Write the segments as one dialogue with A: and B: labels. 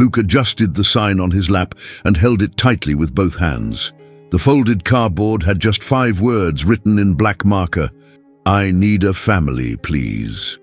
A: Luke adjusted the sign on his lap and held it tightly with both hands. The folded cardboard had just 5 words written in black marker: "I need a family, please."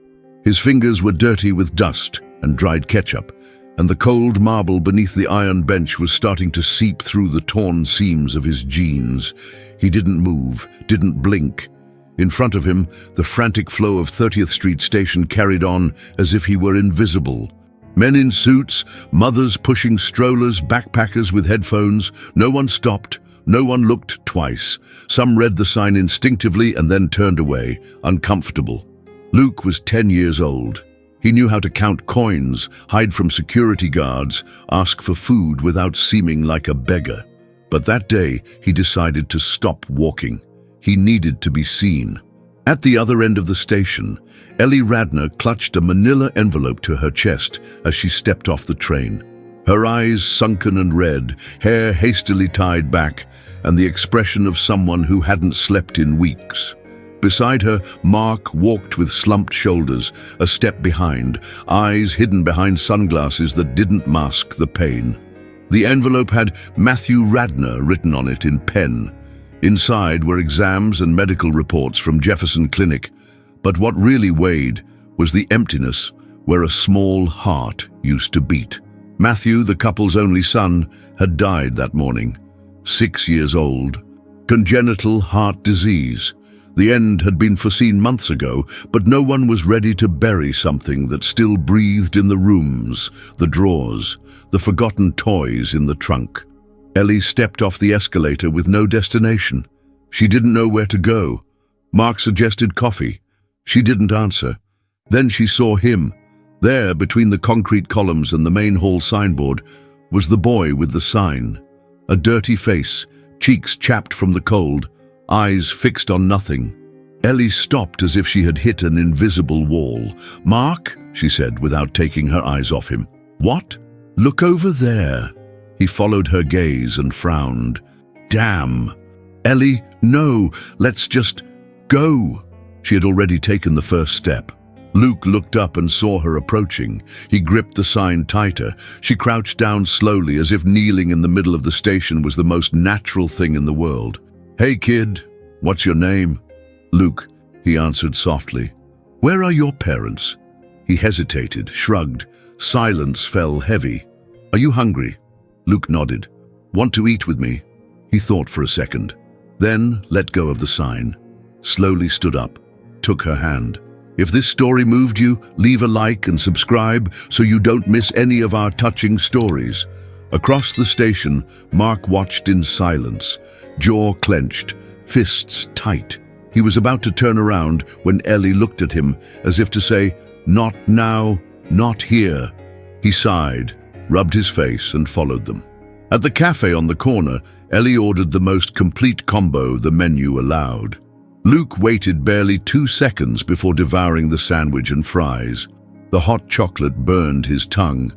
A: His fingers were dirty with dust and dried ketchup, and the cold marble beneath the iron bench was starting to seep through the torn seams of his jeans. He didn't move, didn't blink. In front of him, the frantic flow of 30th Street Station carried on as if he were invisible. Men in suits, mothers pushing strollers, backpackers with headphones. No one stopped. No one looked twice. Some read the sign instinctively and then turned away, uncomfortable. Luke was 10 years old. He knew how to count coins, hide from security guards, ask for food without seeming like a beggar. But that day, he decided to stop walking. He needed to be seen. At the other end of the station, Ellie Radner clutched a manila envelope to her chest as she stepped off the train. Her eyes sunken and red, hair hastily tied back, and the expression of someone who hadn't slept in weeks. Beside her, Mark walked with slumped shoulders, a step behind, eyes hidden behind sunglasses that didn't mask the pain. The envelope had Matthew Radner written on it in pen. Inside were exams and medical reports from Jefferson Clinic, but what really weighed was the emptiness where a small heart used to beat. Matthew, the couple's only son, had died that morning, 6 years old. Congenital heart disease. The end had been foreseen months ago, but no one was ready to bury something that still breathed in the rooms, the drawers, the forgotten toys in the trunk. Ellie stepped off the escalator with no destination. She didn't know where to go. Mark suggested coffee. She didn't answer. Then she saw him. There, between the concrete columns and the main hall signboard, was the boy with the sign. A dirty face, cheeks chapped from the cold, eyes fixed on nothing. Ellie stopped as if she had hit an invisible wall. "Mark," she said without taking her eyes off him. "What?" "Look over there." He followed her gaze and frowned. "Damn." "Ellie, no, let's just go." She had already taken the first step. Luke looked up and saw her approaching. He gripped the sign tighter. She crouched down slowly, as if kneeling in the middle of the station was the most natural thing in the world. "Hey kid, what's your name?" "Luke," he answered softly. "Where are your parents?" He hesitated, shrugged. Silence fell heavy. "Are you hungry?" Luke nodded. "Want to eat with me?" He thought for a second, then let go of the sign. Slowly stood up, took her hand. If this story moved you, leave a like and subscribe so you don't miss any of our touching stories. Across the station, Mark watched in silence, jaw clenched, fists tight. He was about to turn around when Ellie looked at him as if to say, "Not now, not here." He sighed, rubbed his face and followed them. At the cafe on the corner, Ellie ordered the most complete combo the menu allowed. Luke waited barely 2 seconds before devouring the sandwich and fries. The hot chocolate burned his tongue,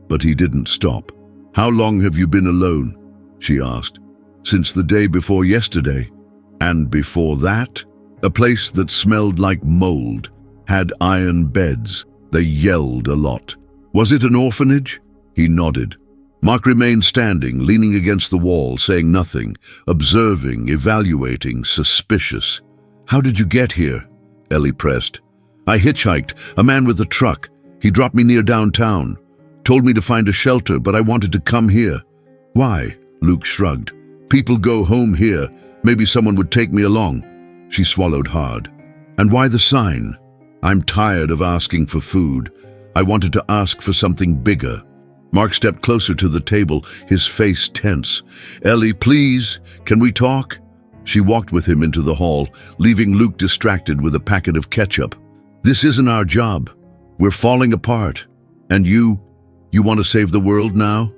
A: but he didn't stop. "How long have you been alone?" she asked. "Since the day before yesterday." "And before that?" "A place that smelled like mold, had iron beds. They yelled a lot." "Was it an orphanage?" He nodded. Mark remained standing, leaning against the wall, saying nothing, observing, evaluating, suspicious. "How did you get here?" Ellie pressed. "I hitchhiked, a man with a truck. He dropped me near downtown. Told me to find a shelter, but I wanted to come here." "Why?" Luke shrugged. "People go home here. Maybe someone would take me along." She swallowed hard. "And why the sign?" "I'm tired of asking for food. I wanted to ask for something bigger." Mark stepped closer to the table, his face tense. "Ellie, please, can we talk?" She walked with him into the hall, leaving Luke distracted with a packet of ketchup. "This isn't our job. We're falling apart. And you want to save the world now?"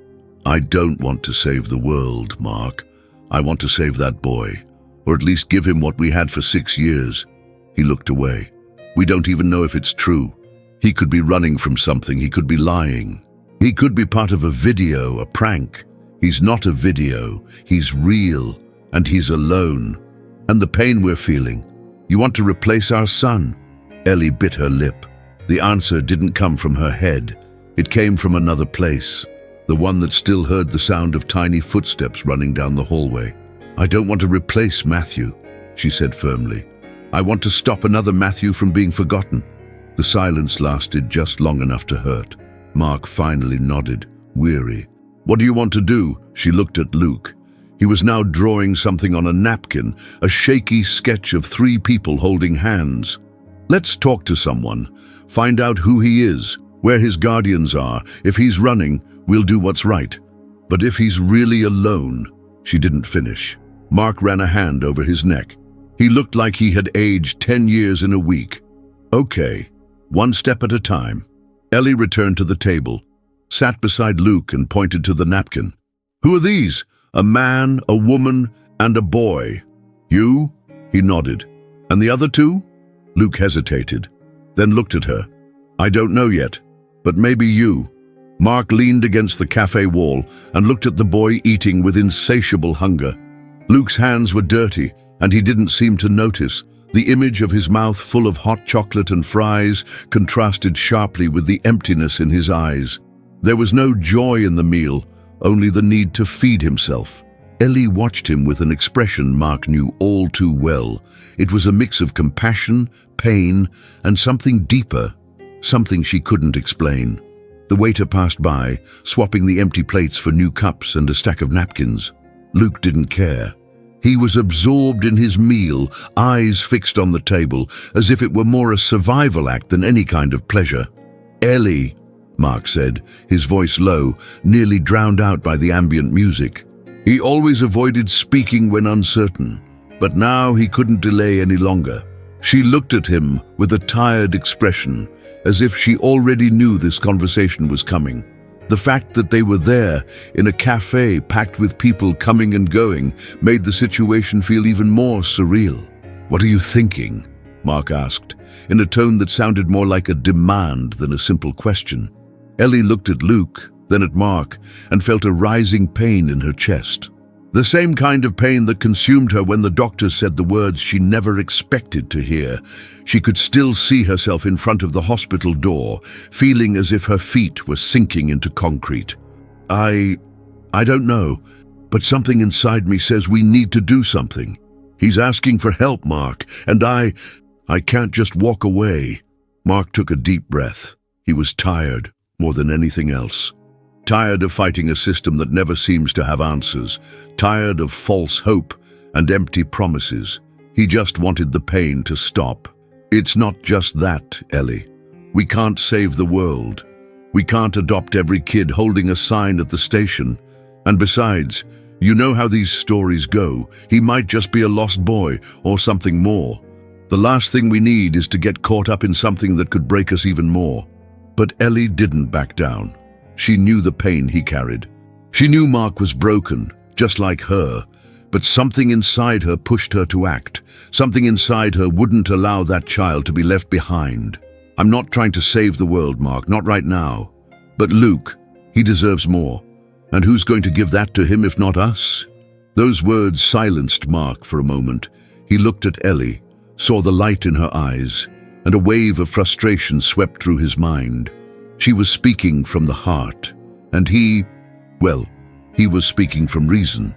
A: "I don't want to save the world, Mark. I want to save that boy, or at least give him what we had for 6 years." He looked away. "We don't even know if it's true. He could be running from something. He could be lying. He could be part of a video, a prank. He's not a video. He's real. And he's alone. And the pain we're feeling. You want to replace our son?" Ellie bit her lip. The answer didn't come from her head. It came from another place. the one that still heard the sound of tiny footsteps running down the hallway. "I don't want to replace Matthew," she said firmly. "I want to stop another Matthew from being forgotten." The silence lasted just long enough to hurt. Mark finally nodded, weary. "What do you want to do?" She looked at Luke. He was now drawing something on a napkin, a shaky sketch of 3 people holding hands. "Let's talk to someone. Find out who he is, where his guardians are. If he's running, we'll do what's right. But if he's really alone..." She didn't finish. Mark ran a hand over his neck. He looked like he had aged 10 years in a week. "Okay, one step at a time." Ellie returned to the table, sat beside Luke and pointed to the napkin. "Who are these? A man, a woman, and a boy." "You?" He nodded. "And the other 2? Luke hesitated, then looked at her. "I don't know yet, but maybe you." Mark leaned against the cafe wall and looked at the boy eating with insatiable hunger. Luke's hands were dirty, and he didn't seem to notice. The image of his mouth full of hot chocolate and fries contrasted sharply with the emptiness in his eyes. There was no joy in the meal, only the need to feed himself. Ellie watched him with an expression Mark knew all too well. It was a mix of compassion, pain, and something deeper, something she couldn't explain. The waiter passed by, swapping the empty plates for new cups and a stack of napkins. Luke didn't care. He was absorbed in his meal, eyes fixed on the table, as if it were more a survival act than any kind of pleasure. "Ellie," Mark said, his voice low, nearly drowned out by the ambient music. He always avoided speaking when uncertain, but now he couldn't delay any longer. She looked at him with a tired expression, as if she already knew this conversation was coming. The fact that they were there, in a cafe packed with people coming and going, made the situation feel even more surreal. "What are you thinking?" Mark asked, in a tone that sounded more like a demand than a simple question. Ellie looked at Luke, then at Mark, and felt a rising pain in her chest. The same kind of pain that consumed her when the doctor said the words she never expected to hear. She could still see herself in front of the hospital door, feeling as if her feet were sinking into concrete. I don't know, but something inside me says we need to do something. He's asking for help, Mark, and I can't just walk away." Mark took a deep breath. He was tired, more than anything else. Tired of fighting a system that never seems to have answers, tired of false hope and empty promises. He just wanted the pain to stop. "It's not just that, Ellie. We can't save the world. We can't adopt every kid holding a sign at the station. And besides, you know how these stories go. He might just be a lost boy or something more. The last thing we need is to get caught up in something that could break us even more." But Ellie didn't back down. She knew the pain he carried. She knew Mark was broken, just like her, but something inside her pushed her to act. Something inside her wouldn't allow that child to be left behind. "I'm not trying to save the world, Mark, not right now. But Luke, he deserves more. And who's going to give that to him if not us?" Those words silenced Mark for a moment. He looked at Ellie, saw the light in her eyes, and a wave of frustration swept through his mind. She was speaking from the heart, and he was speaking from reason.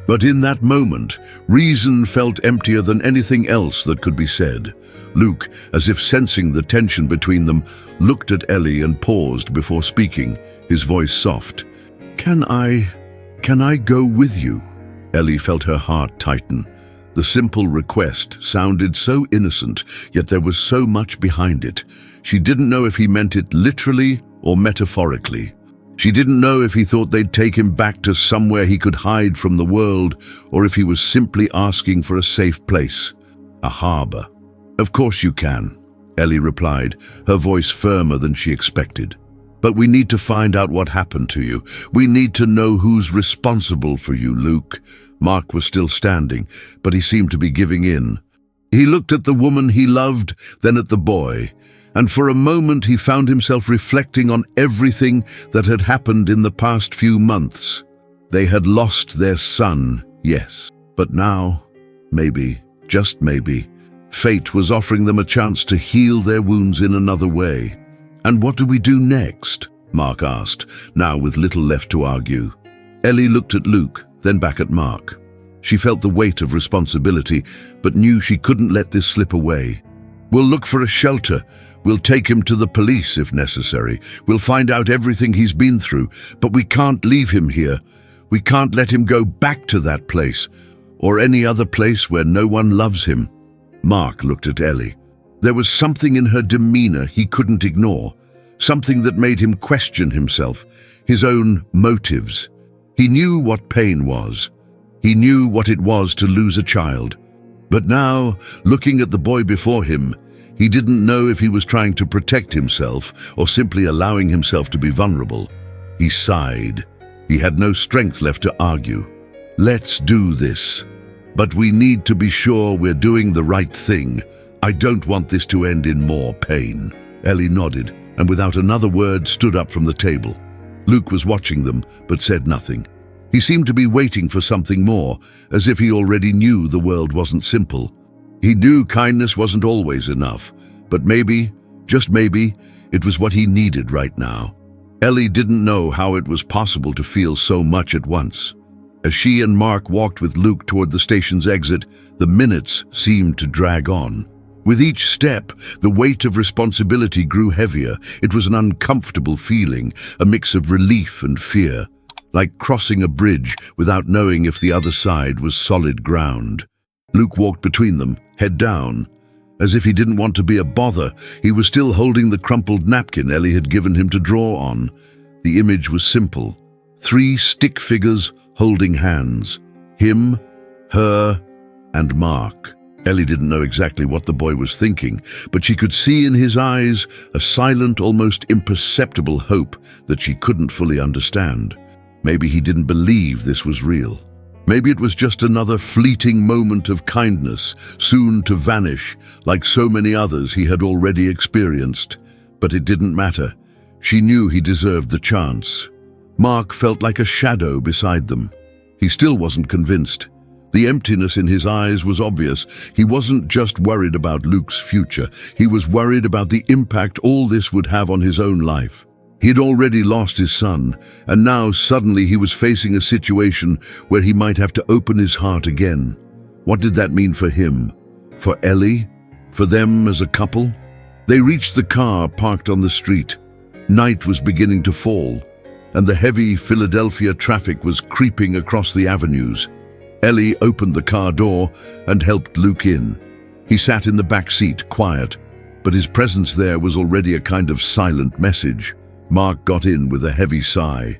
A: But in that moment, reason felt emptier than anything else that could be said. Luke, as if sensing the tension between them, looked at Ellie and paused before speaking, his voice soft. Can I go with you?" Ellie felt her heart tighten. The simple request sounded so innocent, yet there was so much behind it. She didn't know if he meant it literally or metaphorically. She didn't know if he thought they'd take him back to somewhere he could hide from the world, or if he was simply asking for a safe place, a harbor. "Of course you can," Ellie replied, her voice firmer than she expected. "But we need to find out what happened to you. We need to know who's responsible for you, Luke." Mark was still standing, but he seemed to be giving in. He looked at the woman he loved, then at the boy, and for a moment he found himself reflecting on everything that had happened in the past few months. They had lost their son, yes, but now, maybe, just maybe, fate was offering them a chance to heal their wounds in another way. And what do we do next? Mark asked, now with little left to argue. Ellie looked at Luke, then back at Mark. She felt the weight of responsibility, but knew she couldn't let this slip away. "We'll look for a shelter. We'll take him to the police if necessary. We'll find out everything he's been through, but we can't leave him here. We can't let him go back to that place, or any other place where no one loves him." Mark looked at Ellie. There was something in her demeanor he couldn't ignore, something that made him question himself, his own motives. He knew what pain was. He knew what it was to lose a child. But now, looking at the boy before him, he didn't know if he was trying to protect himself or simply allowing himself to be vulnerable. He sighed. He had no strength left to argue. "Let's do this. But we need to be sure we're doing the right thing. I don't want this to end in more pain." Ellie nodded, and without another word stood up from the table. Luke was watching them, but said nothing. He seemed to be waiting for something more, as if he already knew the world wasn't simple. He knew kindness wasn't always enough, but maybe, just maybe, it was what he needed right now. Ellie didn't know how it was possible to feel so much at once. As she and Mark walked with Luke toward the station's exit, the minutes seemed to drag on. With each step, the weight of responsibility grew heavier. It was an uncomfortable feeling, a mix of relief and fear, like crossing a bridge without knowing if the other side was solid ground. Luke walked between them, head down. As if he didn't want to be a bother, he was still holding the crumpled napkin Ellie had given him to draw on. The image was simple. 3 stick figures holding hands. Him, her, and Mark. Ellie didn't know exactly what the boy was thinking, but she could see in his eyes a silent, almost imperceptible hope that she couldn't fully understand. Maybe he didn't believe this was real. Maybe it was just another fleeting moment of kindness, soon to vanish, like so many others he had already experienced. But it didn't matter. She knew he deserved the chance. Mark felt like a shadow beside them. He still wasn't convinced. The emptiness in his eyes was obvious. He wasn't just worried about Luke's future. He was worried about the impact all this would have on his own life. He had already lost his son, and now suddenly he was facing a situation where he might have to open his heart again. What did that mean for him? For Ellie? For them as a couple? They reached the car parked on the street. Night was beginning to fall, and the heavy Philadelphia traffic was creeping across the avenues. Ellie opened the car door and helped Luke in. He sat in the back seat, quiet, but his presence there was already a kind of silent message. Mark got in with a heavy sigh.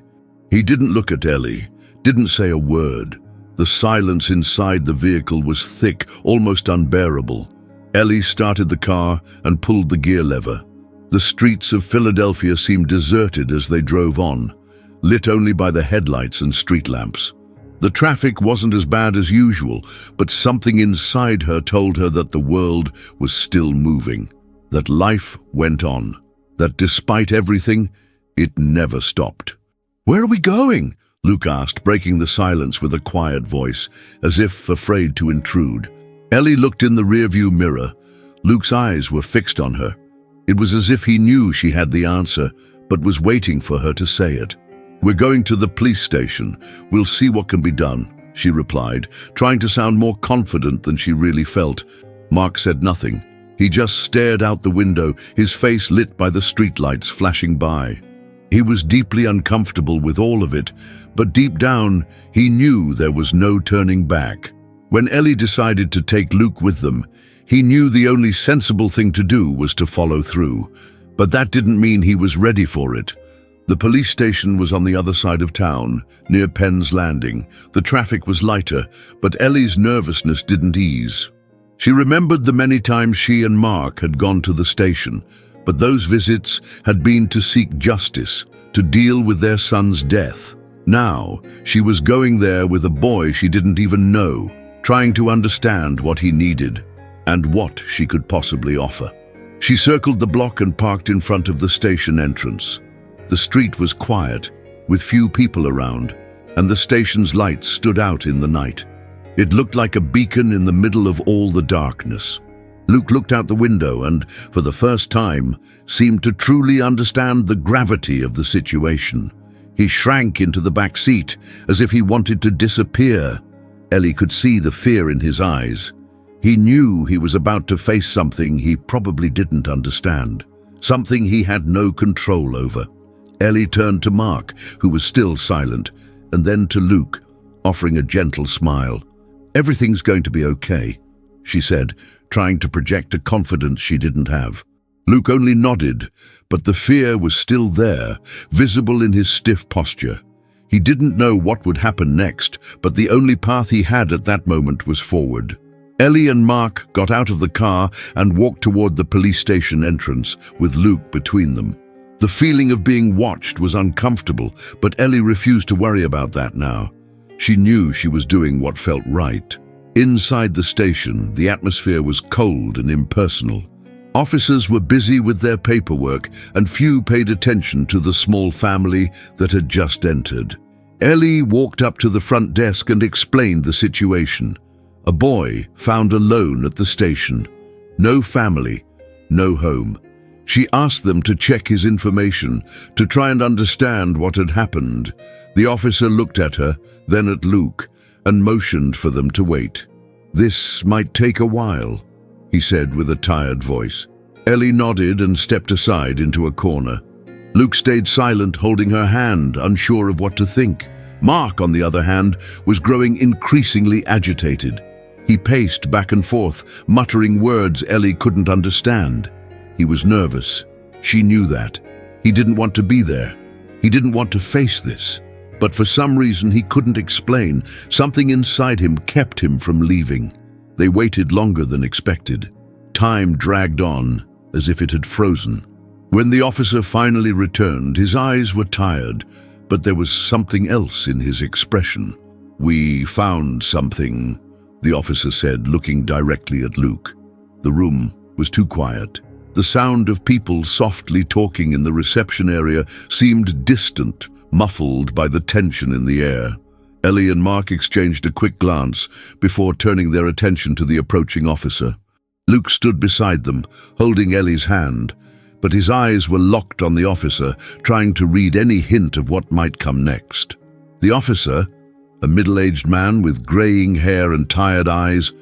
A: He didn't look at Ellie, didn't say a word. The silence inside the vehicle was thick, almost unbearable. Ellie started the car and pulled the gear lever. The streets of Philadelphia seemed deserted as they drove on, lit only by the headlights and street lamps. The traffic wasn't as bad as usual, but something inside her told her that the world was still moving, that life went on, that despite everything, it never stopped. "Where are we going?" Luke asked, breaking the silence with a quiet voice, as if afraid to intrude. Ellie looked in the rearview mirror. Luke's eyes were fixed on her. It was as if he knew she had the answer, but was waiting for her to say it. "We're going to the police station. We'll see what can be done," she replied, trying to sound more confident than she really felt. Mark said nothing. He just stared out the window, his face lit by the streetlights flashing by. He was deeply uncomfortable with all of it, but deep down, he knew there was no turning back. When Ellie decided to take Luke with them, he knew the only sensible thing to do was to follow through. But that didn't mean he was ready for it. The police station was on the other side of town, near Penn's Landing. The traffic was lighter, but Ellie's nervousness didn't ease. She remembered the many times she and Mark had gone to the station, but those visits had been to seek justice, to deal with their son's death. Now, she was going there with a boy she didn't even know, trying to understand what he needed and what she could possibly offer. She circled the block and parked in front of the station entrance. The street was quiet, with few people around, and the station's lights stood out in the night. It looked like a beacon in the middle of all the darkness. Luke looked out the window and, for the first time, seemed to truly understand the gravity of the situation. He shrank into the back seat, as if he wanted to disappear. Ellie could see the fear in his eyes. He knew he was about to face something he probably didn't understand, something he had no control over. Ellie turned to Mark, who was still silent, and then to Luke, offering a gentle smile. "Everything's going to be okay," she said, trying to project a confidence she didn't have. Luke only nodded, but the fear was still there, visible in his stiff posture. He didn't know what would happen next, but the only path he had at that moment was forward. Ellie and Mark got out of the car and walked toward the police station entrance, with Luke between them. The feeling of being watched was uncomfortable, but Ellie refused to worry about that now. She knew she was doing what felt right. Inside the station, the atmosphere was cold and impersonal. Officers were busy with their paperwork, and few paid attention to the small family that had just entered. Ellie walked up to the front desk and explained the situation. A boy found alone at the station. No family, no home. She asked them to check his information, to try and understand what had happened. The officer looked at her, then at Luke, and motioned for them to wait. "This might take a while," he said with a tired voice. Ellie nodded and stepped aside into a corner. Luke stayed silent, holding her hand, unsure of what to think. Mark, on the other hand, was growing increasingly agitated. He paced back and forth, muttering words Ellie couldn't understand. He was nervous. She knew that. He didn't want to be there. He didn't want to face this. But for some reason he couldn't explain, something inside him kept him from leaving. They waited longer than expected. Time dragged on, as if it had frozen. When the officer finally returned, his eyes were tired, but there was something else in his expression. "We found something," the officer said, looking directly at Luke. The room was too quiet. The sound of people softly talking in the reception area seemed distant, muffled by the tension in the air. Ellie and Mark exchanged a quick glance before turning their attention to the approaching officer. Luke stood beside them, holding Ellie's hand, but his eyes were locked on the officer, trying to read any hint of what might come next. The officer, a middle-aged man with graying hair and tired eyes,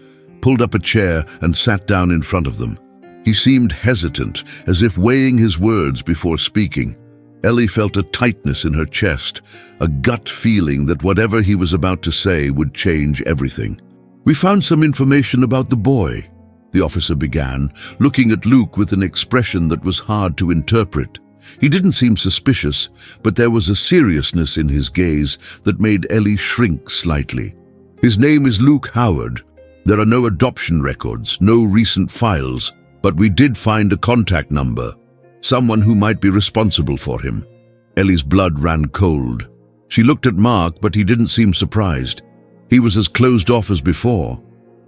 A: pulled up a chair and sat down in front of them. He seemed hesitant, as if weighing his words before speaking. Ellie felt a tightness in her chest, a gut feeling that whatever he was about to say would change everything. "We found some information about the boy," the officer began, looking at Luke with an expression that was hard to interpret. He didn't seem suspicious, but there was a seriousness in his gaze that made Ellie shrink slightly. "His name is Luke Howard. There are no adoption records, no recent files, but we did find a contact number, someone who might be responsible for him." Ellie's blood ran cold. She looked at Mark, but he didn't seem surprised. He was as closed off as before.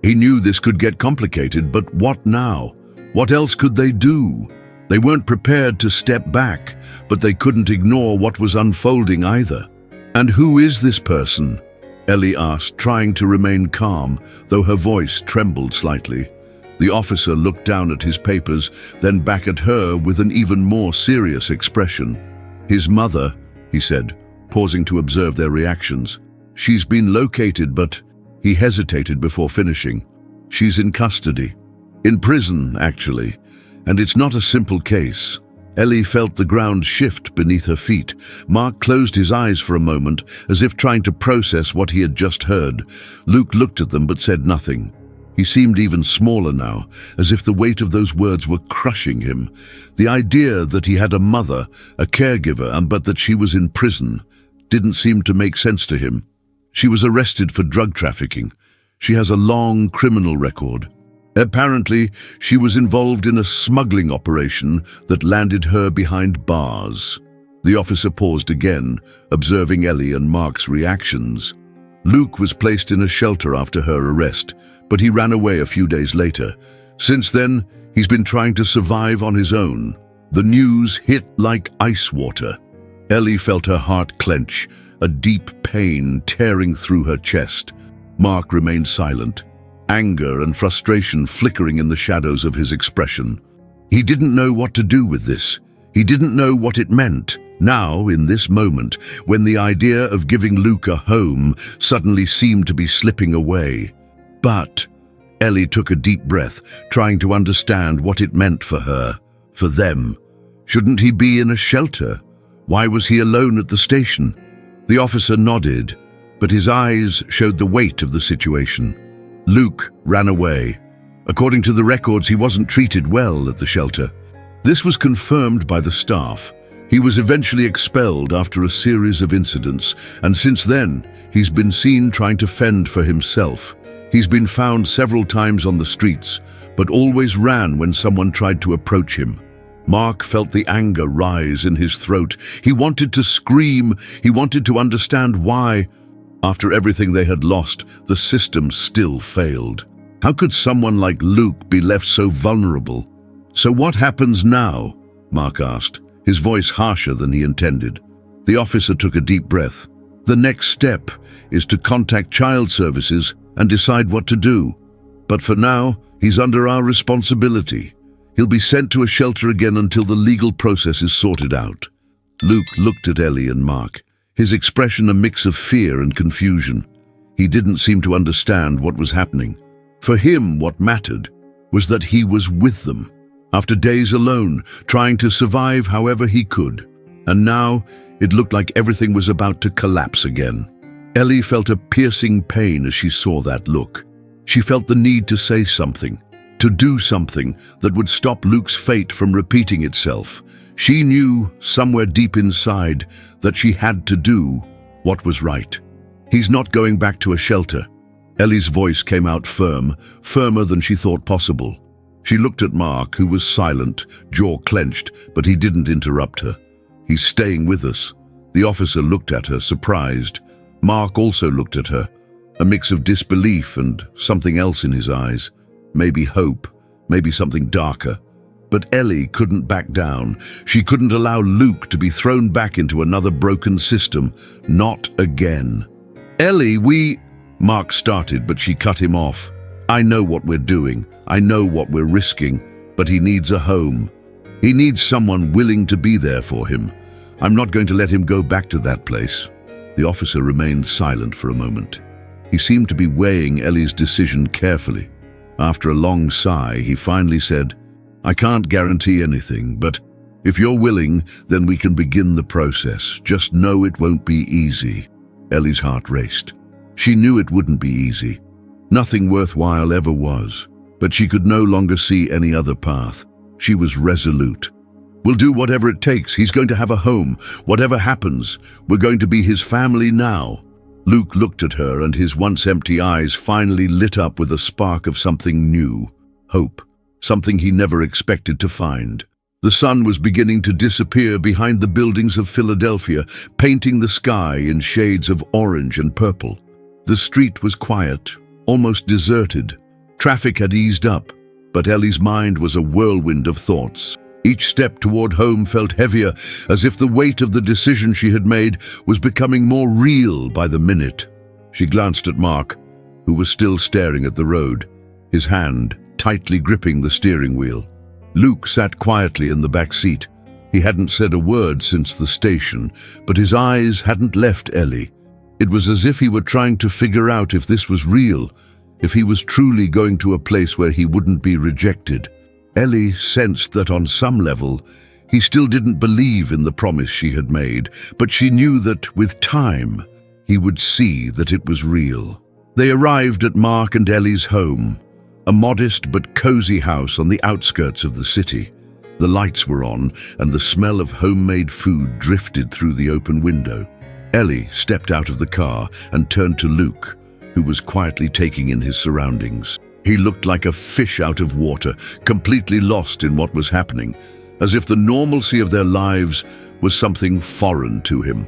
A: He knew this could get complicated, but what now? What else could they do? They weren't prepared to step back, but they couldn't ignore what was unfolding either. "And who is this person?" Ellie asked, trying to remain calm, though her voice trembled slightly. The officer looked down at his papers, then back at her with an even more serious expression. "His mother," he said, pausing to observe their reactions. "She's been located, but—" He hesitated before finishing. "She's in custody. In prison, actually. And it's not a simple case." Ellie felt the ground shift beneath her feet. Mark closed his eyes for a moment, as if trying to process what he had just heard. Luke looked at them but said nothing. He seemed even smaller now, as if the weight of those words were crushing him. The idea that he had a mother, a caregiver, but that she was in prison, didn't seem to make sense to him. She was arrested for drug trafficking. She has a long criminal record. Apparently, she was involved in a smuggling operation that landed her behind bars. The officer paused again, observing Ellie and Mark's reactions. Luke was placed in a shelter after her arrest, but he ran away a few days later. Since then, he's been trying to survive on his own. The news hit like ice water. Ellie felt her heart clench, a deep pain tearing through her chest. Mark remained silent. anger and frustration flickering in the shadows of his expression. He didn't know what to do with this. He didn't know what it meant. Now, in this moment, when the idea of giving Luke a home suddenly seemed to be slipping away. But Ellie took a deep breath, trying to understand what it meant for her, for them. Shouldn't he be in a shelter? Why was he alone at the station? The officer nodded, but his eyes showed the weight of the situation. Luke ran away. According to the records, he wasn't treated well at the shelter. This was confirmed by the staff. He was eventually expelled after a series of incidents, and since then, he's been seen trying to fend for himself. He's been found several times on the streets, but always ran when someone tried to approach him. Mark felt the anger rise in his throat. He wanted to scream. He wanted to understand why. After everything they had lost, the system still failed. How could someone like Luke be left so vulnerable? "So what happens now?" Mark asked, his voice harsher than he intended. The officer took a deep breath. "The next step is to contact child services and decide what to do. But for now, he's under our responsibility. He'll be sent to a shelter again until the legal process is sorted out." Luke looked at Ellie and Mark, his expression a mix of fear and confusion. He didn't seem to understand what was happening. For him, what mattered was that he was with them, after days alone, trying to survive however he could. And now, it looked like everything was about to collapse again. Ellie felt a piercing pain as she saw that look. She felt the need to say something, to do something that would stop Luke's fate from repeating itself. She knew, somewhere deep inside, that she had to do what was right. "He's not going back to a shelter." Ellie's voice came out firm, firmer than she thought possible. She looked at Mark, who was silent, jaw clenched, but he didn't interrupt her. "He's staying with us." The officer looked at her, surprised. Mark also looked at her, a mix of disbelief and something else in his eyes. Maybe hope, maybe something darker. But Ellie couldn't back down. She couldn't allow Luke to be thrown back into another broken system. Not again. "Ellie, Mark started, but she cut him off. "I know what we're doing. I know what we're risking, but he needs a home. He needs someone willing to be there for him. I'm not going to let him go back to that place." The officer remained silent for a moment. He seemed to be weighing Ellie's decision carefully. After a long sigh, he finally said, "I can't guarantee anything, but if you're willing, then we can begin the process. Just know it won't be easy." Ellie's heart raced. She knew it wouldn't be easy. Nothing worthwhile ever was, but she could no longer see any other path. She was resolute. "We'll do whatever it takes. He's going to have a home. Whatever happens, we're going to be his family now." Luke looked at her, and his once empty eyes finally lit up with a spark of something new. Hope. Something he never expected to find. The sun was beginning to disappear behind the buildings of Philadelphia, painting the sky in shades of orange and purple. The street was quiet, almost deserted. Traffic had eased up, but Ellie's mind was a whirlwind of thoughts. Each step toward home felt heavier, as if the weight of the decision she had made was becoming more real by the minute. She glanced at Mark, who was still staring at the road, his hand tightly gripping the steering wheel. Luke sat quietly in the back seat. He hadn't said a word since the station, but his eyes hadn't left Ellie. It was as if he were trying to figure out if this was real, if he was truly going to a place where he wouldn't be rejected. Ellie sensed that on some level, he still didn't believe in the promise she had made, but she knew that with time, he would see that it was real. They arrived at Mark and Ellie's home, a modest but cozy house on the outskirts of the city. The lights were on, and the smell of homemade food drifted through the open window. Ellie stepped out of the car and turned to Luke, who was quietly taking in his surroundings. He looked like a fish out of water, completely lost in what was happening, as if the normalcy of their lives was something foreign to him.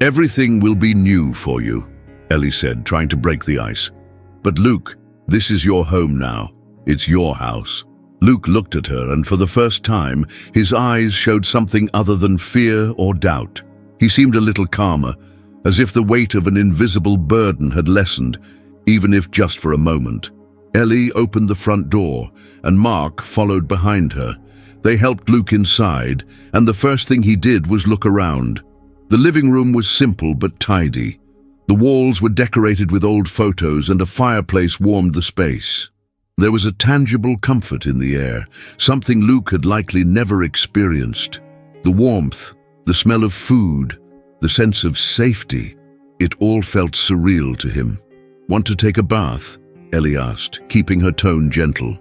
A: "Everything will be new for you," Ellie said, trying to break the ice. "But Luke, this is your home now. It's your house." Luke looked at her, and for the first time, his eyes showed something other than fear or doubt. He seemed a little calmer, as if the weight of an invisible burden had lessened, even if just for a moment. Ellie opened the front door, and Mark followed behind her. They helped Luke inside, and the first thing he did was look around. The living room was simple but tidy. The walls were decorated with old photos, and a fireplace warmed the space. There was a tangible comfort in the air, something Luke had likely never experienced. The warmth, the smell of food, the sense of safety. It all felt surreal to him. "Want to take a bath?" Ellie asked, keeping her tone gentle.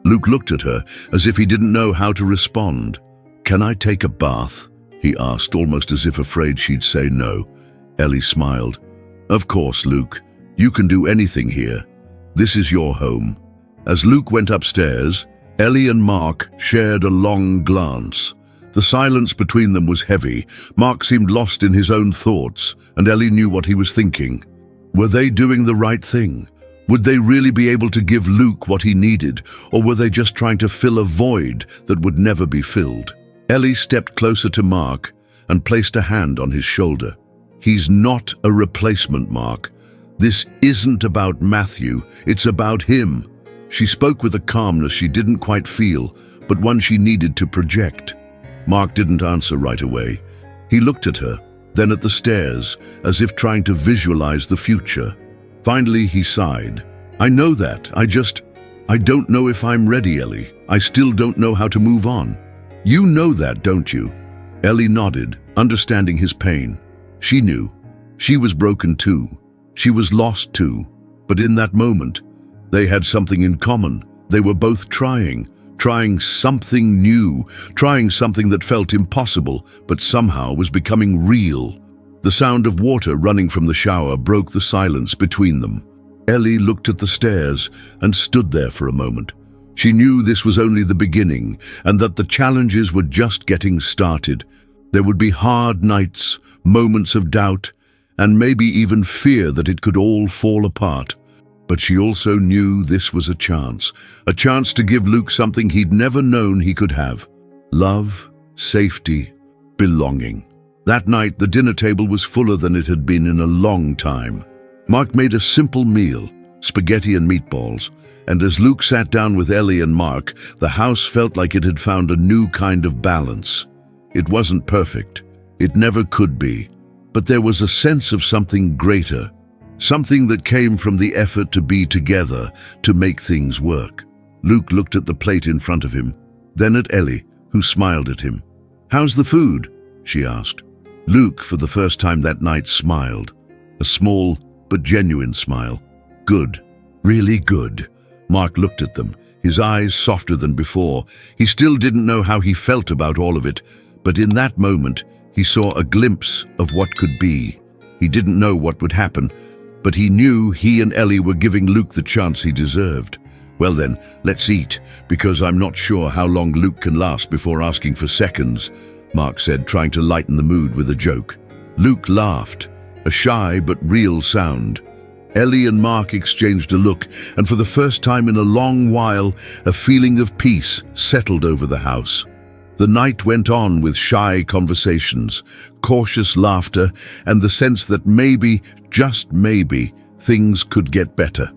A: Luke looked at her as if he didn't know how to respond. "Can I take a bath?" he asked, almost as if afraid she'd say no. Ellie smiled. "Of course, Luke. You can do anything here. This is your home." As Luke went upstairs, Ellie and Mark shared a long glance. The silence between them was heavy. Mark seemed lost in his own thoughts, and Ellie knew what he was thinking. Were they doing the right thing? Would they really be able to give Luke what he needed, or were they just trying to fill a void that would never be filled? Ellie stepped closer to Mark and placed a hand on his shoulder. "He's not a replacement, Mark. This isn't about Matthew, it's about him." She spoke with a calmness she didn't quite feel, but one she needed to project. Mark didn't answer right away. He looked at her, then at the stairs, as if trying to visualize the future. Finally, he sighed. "I know that. I don't know if I'm ready, Ellie. I still don't know how to move on." "You know that, don't you?" Ellie nodded, understanding his pain. She knew. She was broken too. She was lost too. But in that moment, they had something in common. They were both trying something new, trying something that felt impossible, but somehow was becoming real. The sound of water running from the shower broke the silence between them. Ellie looked at the stairs and stood there for a moment. She knew this was only the beginning, and that the challenges were just getting started. There would be hard nights, moments of doubt, and maybe even fear that it could all fall apart. But she also knew this was a chance to give Luke something he'd never known he could have. Love, safety, belonging. That night, the dinner table was fuller than it had been in a long time. Mark made a simple meal, spaghetti and meatballs, and as Luke sat down with Ellie and Mark, the house felt like it had found a new kind of balance. It wasn't perfect. It never could be. But there was a sense of something greater. Something that came from the effort to be together, to make things work. Luke looked at the plate in front of him, then at Ellie, who smiled at him. "How's the food?" she asked. Luke, for the first time that night, smiled. A small but genuine smile. "Good. Really good." Mark looked at them, his eyes softer than before. He still didn't know how he felt about all of it, but in that moment, he saw a glimpse of what could be. He didn't know what would happen, but he knew he and Ellie were giving Luke the chance he deserved. "Well then, let's eat, because I'm not sure how long Luke can last before asking for seconds," Mark said, trying to lighten the mood with a joke. Luke laughed, a shy but real sound. Ellie and Mark exchanged a look, and for the first time in a long while, a feeling of peace settled over the house. The night went on with shy conversations, cautious laughter, and the sense that maybe, just maybe, things could get better.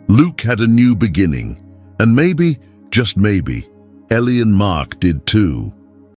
A: Luke had a new beginning, and maybe, just maybe, Ellie and Mark did too.